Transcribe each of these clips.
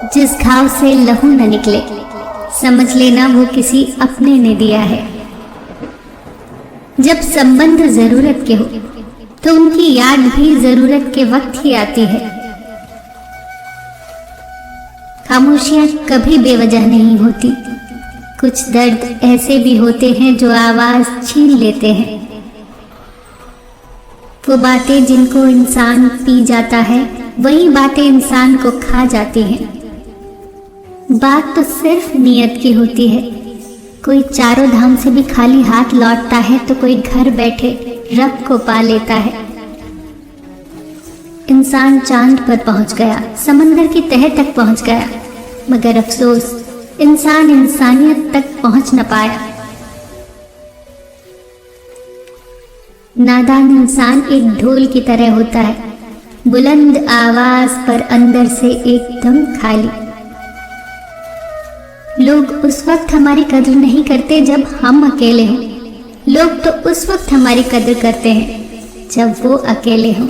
जिस घाव से लहू न निकले, समझ लेना वो किसी अपने ने दिया है। जब संबंध जरूरत के हो तो उनकी याद भी जरूरत के वक्त ही आती है। खामोशियां कभी बेवजह नहीं होती। कुछ दर्द ऐसे भी होते हैं जो आवाज छीन लेते हैं। वो बातें जिनको इंसान पी जाता है, वही बातें इंसान को खा जाती हैं। बात तो सिर्फ नियत की होती है। कोई चारों धाम से भी खाली हाथ लौटता है तो कोई घर बैठे रब को पा लेता है। इंसान चांद पर पहुंच गया, समंदर की तह तक पहुंच गया, मगर अफसोस इंसान इंसानियत तक पहुंच न पाया। नादान इंसान एक ढोल की तरह होता है, बुलंद आवाज पर अंदर से एकदम खाली। लोग उस वक्त हमारी कदर नहीं करते जब हम अकेले हों। लोग तो उस वक्त हमारी कदर करते हैं जब वो अकेले हों।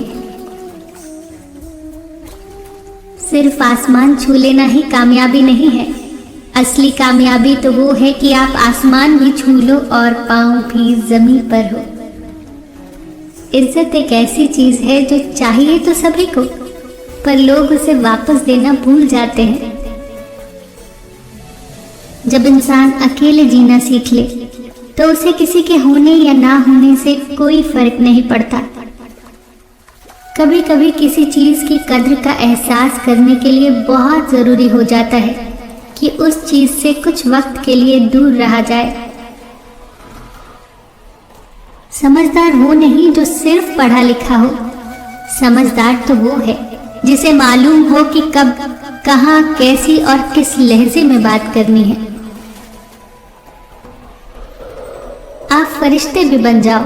सिर्फ आसमान छू लेना ही कामयाबी नहीं है। असली कामयाबी तो वो है कि आप आसमान भी छू लो और पांव भी जमीन पर हो। इज्जत एक ऐसी चीज है जो चाहिए तो सभी को, पर लोग उसे वापस देना भूल जाते हैं। जब इंसान अकेले जीना सीख ले तो उसे किसी के होने या ना होने से कोई फर्क नहीं पड़ता। कभी कभी किसी चीज की कद्र का एहसास करने के लिए बहुत जरूरी हो जाता है कि उस चीज से कुछ वक्त के लिए दूर रहा जाए। समझदार वो नहीं जो सिर्फ पढ़ा लिखा हो। समझदार तो वो है जिसे मालूम हो कि कब, कहां, कैसी और किस लहजे में बात करनी है। आप फरिश्ते भी बन जाओ,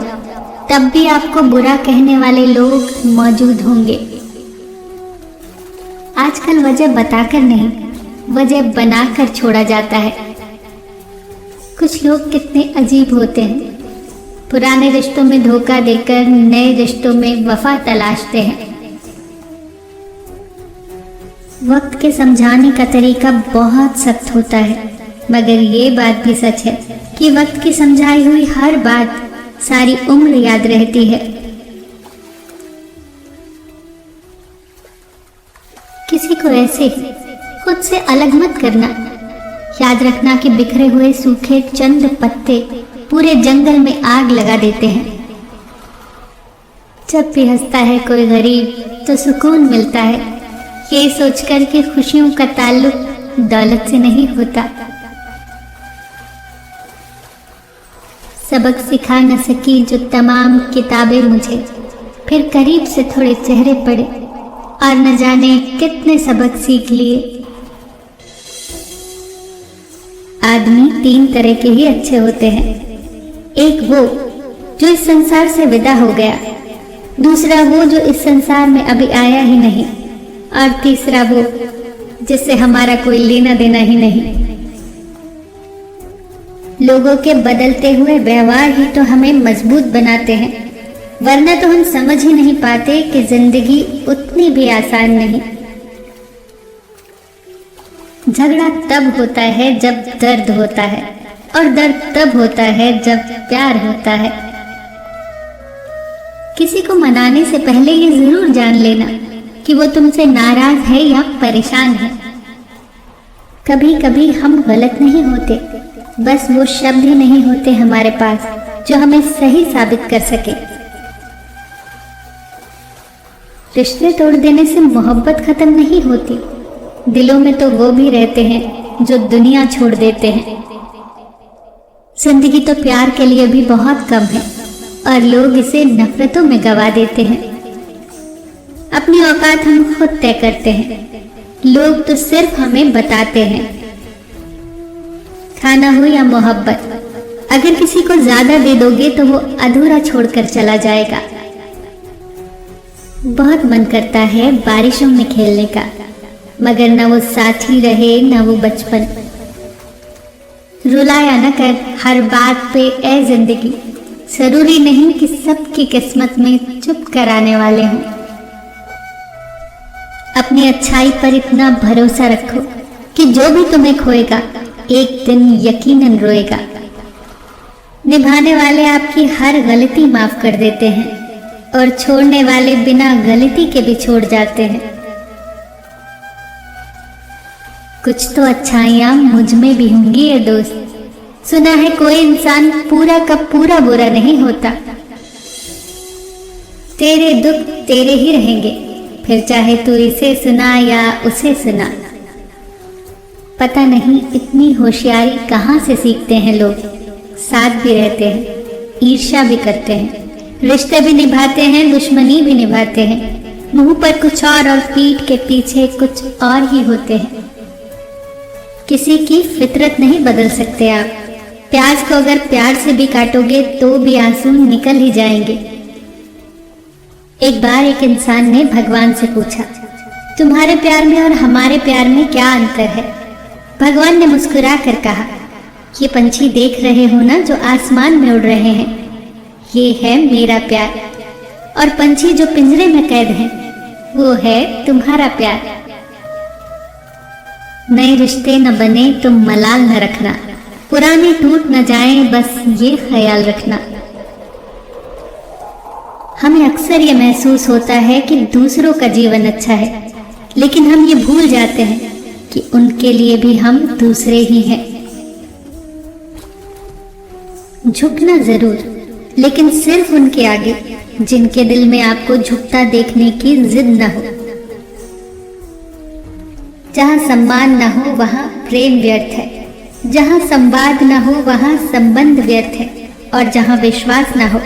तब भी आपको बुरा कहने वाले लोग मौजूद होंगे। आजकल वजह बताकर नहीं, वजह बनाकर छोड़ा जाता है। कुछ लोग कितने अजीब होते हैं। पुराने रिश्तों में धोखा देकर नए रिश्तों में वफा तलाशते हैं। वक्त के समझाने का तरीका बहुत सख्त होता है, मगर ये बात भी सच है कि वक्त की समझाई हुई हर बात सारी उम्र याद रहती है। किसी को ऐसे खुद से अलग मत करना। याद रखना कि बिखरे हुए सूखे चंद पत्ते पूरे जंगल में आग लगा देते हैं। जब भी हंसता है कोई गरीब तो सुकून मिलता है, ये सोचकर कि खुशियों का ताल्लुक दौलत से नहीं होता। सबक सिखा न सकी जो तमाम किताबें मुझे, फिर करीब से थोड़े चेहरे पड़े और न जाने कितने सबक सीख लिए। आदमी तीन तरह के ही अच्छे होते हैं। एक वो जो इस संसार से विदा हो गया, दूसरा वो जो इस संसार में अभी आया ही नहीं, और तीसरा वो जिससे हमारा कोई लेना देना ही नहीं। लोगों के बदलते हुए व्यवहार ही तो हमें मजबूत बनाते हैं, वरना तो हम समझ ही नहीं पाते कि जिंदगी उतनी भी आसान नहीं। झगड़ा तब होता है जब दर्द होता है, और दर्द तब होता है जब प्यार होता है। किसी को मनाने से पहले ये जरूर जान लेना कि वो तुमसे नाराज है या परेशान है। कभी कभी हम गलत नहीं होते, बस वो शब्द ही नहीं होते हमारे पास जो हमें सही साबित कर सके। रिश्ते तोड़ देने से मोहब्बत खत्म नहीं होती, दिलों में तो वो भी रहते हैं जो दुनिया छोड़ देते हैं। जिंदगी तो प्यार के लिए भी बहुत कम है और लोग इसे नफरतों में गवा देते हैं। अपनी औकात हम खुद तय करते हैं, लोग तो सिर्फ हमें बताते हैं। खाना हो या मोहब्बत, अगर किसी को ज्यादा दे दोगे तो वो अधूरा छोड़कर चला जाएगा। बहुत मन करता है बारिशों में खेलने का, मगर न वो साथी रहे न वो बचपन। रुलाया न कर हर बात पे ए जिंदगी, जरूरी नहीं कि सबकी किस्मत में चुप कराने वाले हों। अपनी अच्छाई पर इतना भरोसा रखो कि जो भी तुम्हें खोएगा एक दिन यकीनन रोएगा। निभाने वाले आपकी हर गलती माफ कर देते हैं और छोड़ने वाले बिना गलती के भी छोड़ जाते हैं। कुछ तो अच्छाइयाँ मुझ में भी होंगी ये दोस्त। सुना है कोई इंसान पूरा का पूरा बुरा नहीं होता। तेरे दुख तेरे ही रहेंगे, फिर चाहे तू इसे सुना या उसे सुना। पता नहीं इतनी होशियारी कहाँ से सीखते हैं लोग। साथ भी रहते हैं, ईर्ष्या भी करते हैं, रिश्ते भी निभाते हैं, दुश्मनी भी निभाते हैं। मुंह पर कुछ और पीठ के पीछे कुछ और ही होते हैं। किसी की फितरत नहीं बदल सकते आप। प्याज को अगर प्यार से भी काटोगे तो भी आंसू निकल ही जाएंगे। एक बार एक इंसान ने भगवान से पूछा, तुम्हारे प्यार में और हमारे प्यार में क्या अंतर है? भगवान ने मुस्कुरा कर कहा, ये पंछी देख रहे हो ना जो आसमान में उड़ रहे हैं, ये है मेरा प्यार। और पंछी जो पिंजरे में कैद हैं, वो है तुम्हारा प्यार। नए रिश्ते न बने तो मलाल न रखना, पुराने टूट न जाएं बस ये ख्याल रखना। हमें अक्सर ये महसूस होता है कि दूसरों का जीवन अच्छा है, लेकिन हम ये भूल जाते हैं कि उनके लिए भी हम दूसरे ही हैं। झुकना जरूर, लेकिन सिर्फ उनके आगे जिनके दिल में आपको झुकता देखने की जिद न हो। जहाँ सम्मान न हो वहाँ प्रेम व्यर्थ है, जहाँ संवाद न हो वहाँ संबंध व्यर्थ है, और जहाँ विश्वास न हो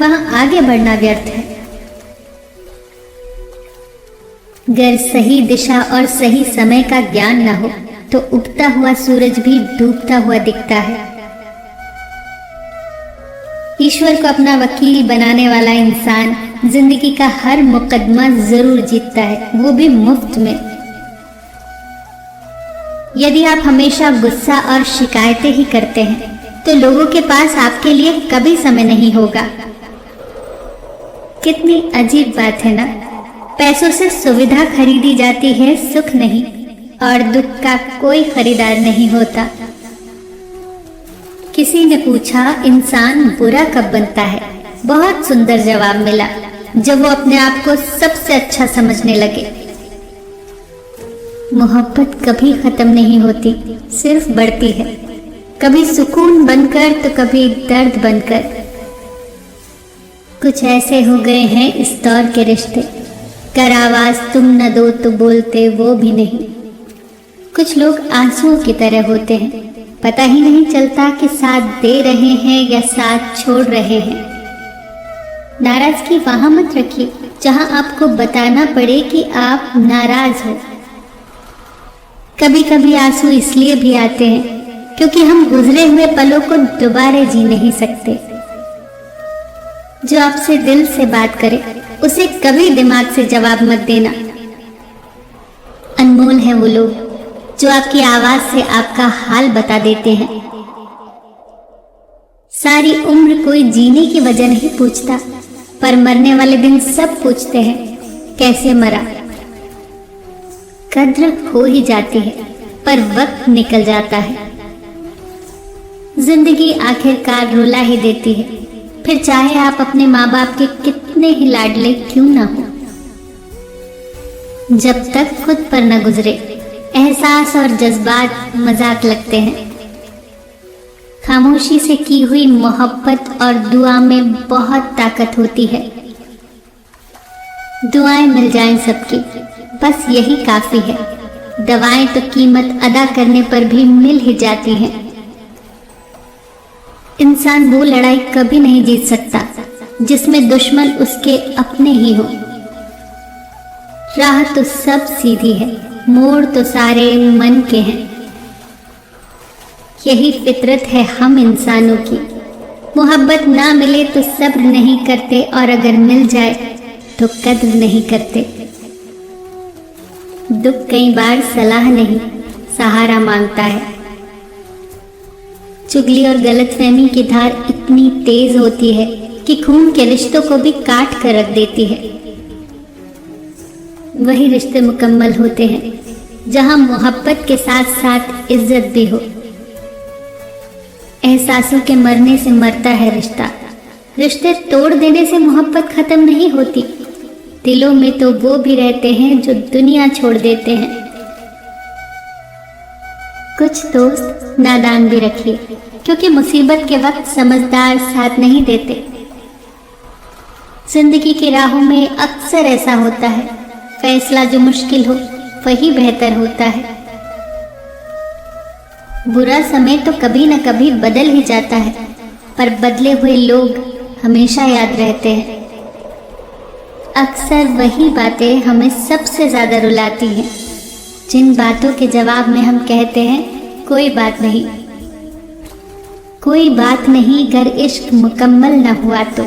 वहाँ आगे बढ़ना व्यर्थ है। अगर सही दिशा और सही समय का ज्ञान न हो तो उगता हुआ सूरज भी डूबता हुआ दिखता है। ईश्वर को अपना वकील बनाने वाला इंसान जिंदगी का हर मुकदमा जरूर जीतता है, वो भी मुफ्त में। यदि आप हमेशा गुस्सा और शिकायतें ही करते हैं तो लोगों के पास आपके लिए कभी समय नहीं होगा। कितनी अजीब बात है ना, पैसों से सुविधा खरीदी जाती है, सुख नहीं, और दुख का कोई खरीदार नहीं होता। किसी ने पूछा इंसान बुरा कब बनता है? बहुत सुंदर जवाब मिला, जब वो अपने आप को सबसे अच्छा समझने लगे। मोहब्बत कभी खत्म नहीं होती, सिर्फ बढ़ती है, कभी सुकून बनकर तो कभी दर्द बनकर। कुछ ऐसे हो गए हैं इस दौर के रिश्ते, कर आवाज तुम न दो तो बोलते वो भी नहीं। कुछ लोग आंसुओं की तरह होते हैं, पता ही नहीं चलता कि साथ दे रहे हैं या साथ छोड़ रहे हैं। नाराजगी वहां मत रखिए जहां आपको बताना पड़े कि आप नाराज हो। कभी कभी आंसू इसलिए भी आते हैं क्योंकि हम गुजरे हुए पलों को दोबारा जी नहीं सकते। जो आपसे दिल से बात करे उसे कभी दिमाग से जवाब मत देना। अनमोल है वो लोग जो आपकी आवाज से आपका हाल बता देते हैं। सारी उम्र कोई जीने की वजह नहीं पूछता, पर मरने वाले दिन सब पूछते हैं कैसे मरा। कद्र हो ही जाती है पर वक्त निकल जाता है। जिंदगी आखिरकार रुला ही देती है, फिर चाहे आप अपने माँ बाप के कितने ही लाडले क्यों ना हो। जब तक खुद पर न गुजरे एहसास और जज्बात मजाक लगते हैं। खामोशी से की हुई मोहब्बत और दुआ में बहुत ताकत होती है। दुआएं मिल जाएं सबकी, बस यही काफी है। दवाएं तो कीमत अदा करने पर भी मिल ही जाती हैं। इंसान वो लड़ाई कभी नहीं जीत सकता जिसमें दुश्मन उसके अपने ही हो। राह तो सब सीधी है, मोड़ तो सारे मन के हैं। यही फितरत है हम इंसानों की। मोहब्बत ना मिले तो सब्र नहीं करते, और अगर मिल जाए तो कद्र नहीं करते। दुख कई बार सलाह नहीं सहारा मांगता है। चुगली और गलतफहमी की धार इतनी तेज होती है कि खून के रिश्तों को भी काट कर रख देती है। वही रिश्ते मुकम्मल होते हैं जहां मोहब्बत के साथ साथ इज्जत भी हो। एहसासों के मरने से मरता है रिश्ता, रिश्ते तोड़ देने से मोहब्बत खत्म नहीं होती। दिलों में तो वो भी रहते हैं जो दुनिया छोड़ देते हैं। कुछ दोस्त नादान भी रखिए, क्योंकि मुसीबत के वक्त समझदार साथ नहीं देते। जिंदगी की राहों में अक्सर ऐसा होता है, फैसला जो मुश्किल हो वही बेहतर होता है। बुरा समय तो कभी न कभी बदल ही जाता है, पर बदले हुए लोग हमेशा याद रहते हैं। अक्सर वही बातें हमें सबसे ज्यादा रुलाती हैं, जिन बातों के जवाब में हम कहते हैं कोई बात नहीं। कोई बात नहीं अगर इश्क मुकम्मल न हुआ तो,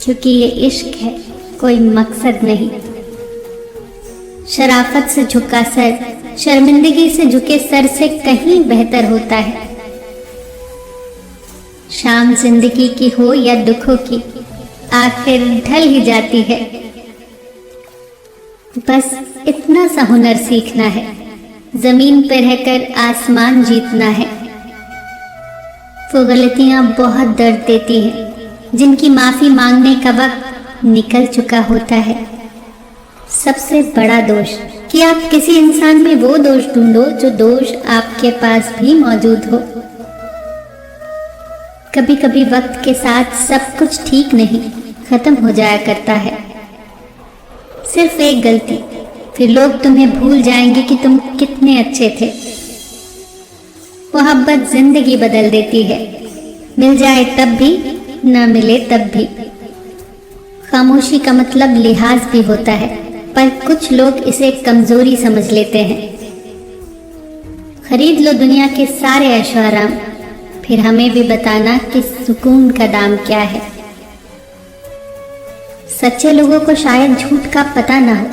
क्योंकि ये इश्क है, कोई मकसद नहीं। शराफत से झुका सर शर्मिंदगी से झुके सर से कहीं बेहतर होता है। शाम जिंदगी की हो या दुखों की, आखिर ढल ही जाती है। बस इतना सा हुनर सीखना है, जमीन पर रहकर आसमान जीतना है। वो गलतियां बहुत दर्द देती हैं, जिनकी माफी मांगने का वक्त निकल चुका होता है। सबसे बड़ा दोष कि आप किसी इंसान में वो दोष ढूंढो जो दोष आपके पास भी मौजूद हो। कभी कभी वक्त के साथ सब कुछ ठीक नहीं, खत्म हो जाया करता है। सिर्फ एक गलती, फिर लोग तुम्हें भूल जाएंगे कि तुम कितने अच्छे थे। मोहब्बत जिंदगी बदल देती है, मिल जाए तब भी, ना मिले तब भी। खामोशी का मतलब लिहाज भी होता है, पर कुछ लोग इसे कमजोरी समझ लेते हैं। खरीद लो दुनिया के सारे ऐशो आराम, फिर हमें भी बताना कि सुकून का दाम क्या है। सच्चे लोगों को शायद झूठ का पता ना हो,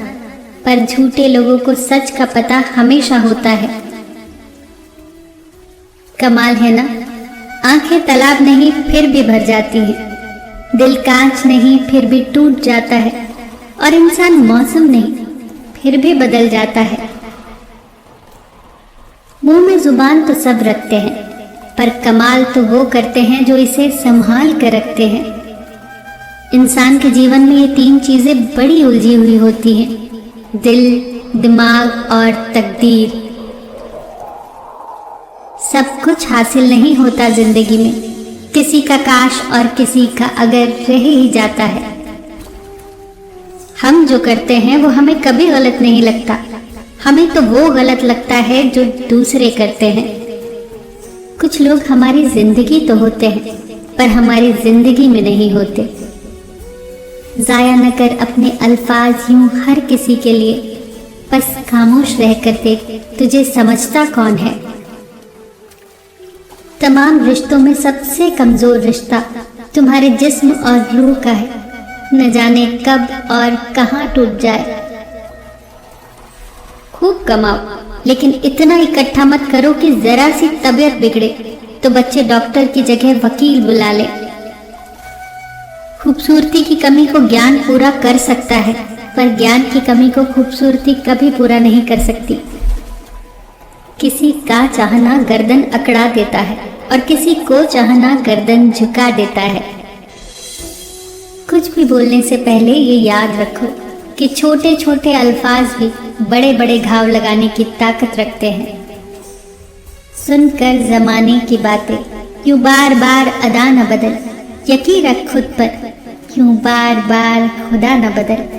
पर झूठे लोगों को सच का पता हमेशा होता है। कमाल है ना, आंखें तालाब नहीं फिर भी भर जाती हैं, दिल कांच नहीं फिर भी टूट जाता है, और इंसान मौसम नहीं फिर भी बदल जाता है। मुंह में जुबान तो सब रखते हैं, पर कमाल तो वो करते हैं जो इसे संभाल कर रखते हैं। इंसान के जीवन में ये तीन चीजें बड़ी उलझी हुई होती हैं, दिल, दिमाग और तकदीर। सब कुछ हासिल नहीं होता जिंदगी में, किसी का काश और किसी का अगर रह ही जाता है। हम जो करते हैं वो हमें कभी गलत नहीं लगता, हमें तो वो गलत लगता है जो दूसरे करते हैं। कुछ लोग हमारी जिंदगी तो होते हैं, पर हमारी जिंदगी में नहीं होते। जाया न कर अपने अल्फाज यूं हर किसी के लिए, बस खामोश रह कर देख तुझे समझता कौन है। तमाम रिश्तों में सबसे कमजोर रिश्ता तुम्हारे जिस्म और रूह का है, न जाने कब और कहां टूट जाए। खूब कमाओ, लेकिन इतना इकट्ठा मत करो कि जरा सी तबीयत बिगड़े तो बच्चे डॉक्टर की जगह वकील बुला ले। खूबसूरती की कमी को ज्ञान पूरा कर सकता है, पर ज्ञान की कमी को खूबसूरती कभी पूरा नहीं कर सकती। किसी का चाहना गर्दन अकड़ा देता है, और किसी को चाहना गर्दन झुका देता है। कुछ भी बोलने से पहले ये याद रखो कि छोटे छोटे अल्फाज भी बड़े बड़े घाव लगाने की ताकत रखते हैं। सुनकर जमाने की बातें यूं बार बार अदा न बदल, यकीन रख खुद पर यूं बार बार खुदा न बदल।